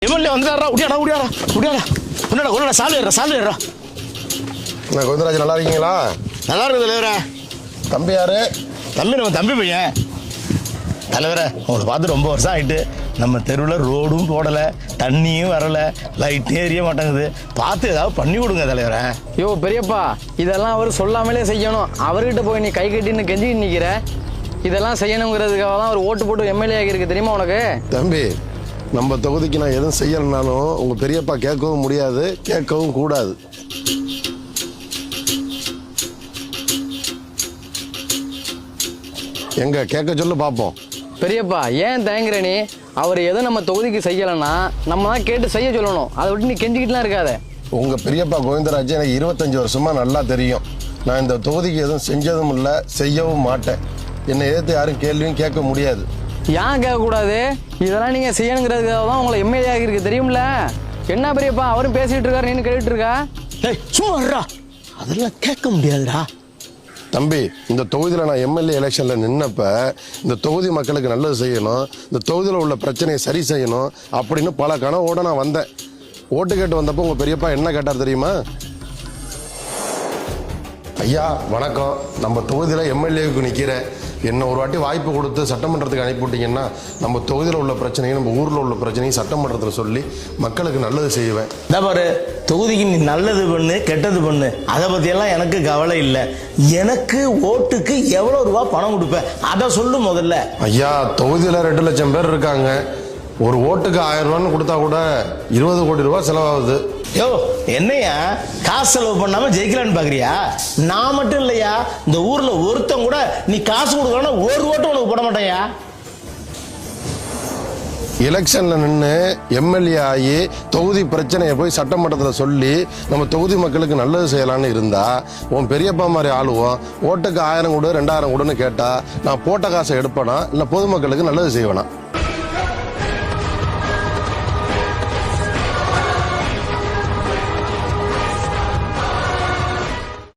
MLA வந்துடுறா உடியாடா உடியாடா உடியாடா உன்னடா உன்னடா சாலு ஏறா. கோவிந்தராஜ் நல்லா இருக்கீங்களா? நல்லா இருக்குது தலைவரே. தம்பி யாரு? தம்பி நம்ம தம்பி பையன். தலைவரே உங்களை பார்த்து ரொம்ப வருஷம் ஆகிட்டு. நம்ம தெருவில் ரோடும் போடலை, தண்ணியும் வரலை, லைட்டும் எரிய மாட்டேங்குது. பார்த்து ஏதாவது பண்ணி கொடுங்க தலைவரே. யோ பெரியப்பா, இதெல்லாம் அவர் சொல்லாமலே செய்யணும். அவர்கிட்ட போய் நீ கை கட்டின்னு கெஞ்சிக்கிட்டு நிற்கிற. இதெல்லாம் செய்யணுங்கிறதுக்காக தான் அவர் ஓட்டு போட்டு எம்எல்ஏ ஆகியிருக்கு, தெரியுமா உனக்கு? தம்பி, நம்ம தொகுதிக்கு நான் எதுவும் செய்யலைனாலும் உங்க பெரியப்பா கேட்கவும் முடியாது, கேட்கவும் கூடாது. எங்க கேட்க சொல்லு பாப்போம். பெரியப்பா ஏன் தயங்குற நீ? அவர் எதுவும் நம்ம தொகுதிக்கு செய்யலைன்னா நம்ம தான் கேட்டு செய்ய சொல்லணும். அதை விட்டு நீ கெஞ்சிக்கிட்டுலாம் இருக்காத. உங்க பெரியப்பா கோவிந்தராஜ் எனக்கு 25 வருஷமா நல்லா தெரியும். நான் இந்த தொகுதிக்கு எதுவும் செஞ்சதும் இல்லை, செய்யவும் மாட்டேன். என்னை எதிர்த்து யாரும் கேள்வியும் கேட்க முடியாது. ஏன் கேட்கக்கூடாது? இதெல்லாம் நீங்க செய்யணுங்கிறதுக்காக தான் உங்களை எம்எல்ஏ ஆகிருக்கு, தெரியும்ல? என்ன பெரியப்பா அவரும் பேசிட்டு இருக்காரு, நீனு கேட்டுட்டு இருக்கா? சும்மா அதெல்லாம் கேட்க முடியாதுடா. தம்பி, இந்த தொகுதியில் நான் எம்எல்ஏ எலெக்ஷனில் நின்னப்ப இந்த தொகுதி மக்களுக்கு நல்லது செய்யணும், இந்த தொகுதியில் உள்ள பிரச்சனையை சரி செய்யணும் அப்படின்னு பல கனவோடு நான் வந்தேன். ஓட்டு கேட்டு வந்தப்போ உங்கள் பெரியப்பா என்ன கேட்டார் தெரியுமா? ஐயா வணக்கம், நம்ம தொகுதியில் எம்எல்ஏவுக்கு நிற்கிறேன், என்ன ஒரு வாட்டி வாய்ப்பு கொடுத்து சட்டமன்றத்துக்கு அனுப்பிவிட்டீங்கன்னா நம்ம தொகுதியில் உள்ள பிரச்சனையும் நம்ம ஊரில் உள்ள பிரச்சனையும் சட்டமன்றத்தில் சொல்லி மக்களுக்கு நல்லது செய்வேன். இதான் பாரு, தொகுதிக்கு நீ நல்லது பண்ணு கெட்டது பண்ணு, அதை பற்றியெல்லாம் எனக்கு கவலை இல்லை. எனக்கு ஓட்டுக்கு எவ்வளோ ரூபா பணம் கொடுப்பேன் அதை சொல்லு முதல்ல. ஐயா, தொகுதியில் 2 லட்சம் பேர் இருக்காங்க. ஒரு ஓட்டுக்கு 1000 ரூபான்னு கொடுத்தா கூட 20 கோடி ரூபாய் செலவாகுது. யோ என்னையா காசு செலவு பண்ணாம ஜெயிக்கலான்னு பாக்குறியா? நான் மட்டும் இல்லையா, இந்த ஊர்ல ஒருத்தன் கூட நீ காசு கொடுக்கலன்னா ஒரு ஓட்டு உனக்கு போட மாட்டேயா. எலெக்ஷன்ல நின்று எம்எல்ஏ ஆகி தொகுதி பிரச்சனையை போய் சட்டமன்றத்தில் சொல்லி நம்ம தொகுதி மக்களுக்கு நல்லது செய்யலான்னு இருந்தா உன் பெரியப்பா மாதிரி ஆளுவோம் ஓட்டுக்கு 1000 கொடு 2000 கொடுன்னு கேட்டா நான் போட்ட காசை எடுப்பேனா இல்லை பொதுமக்களுக்கு நல்லது செய்வேனா?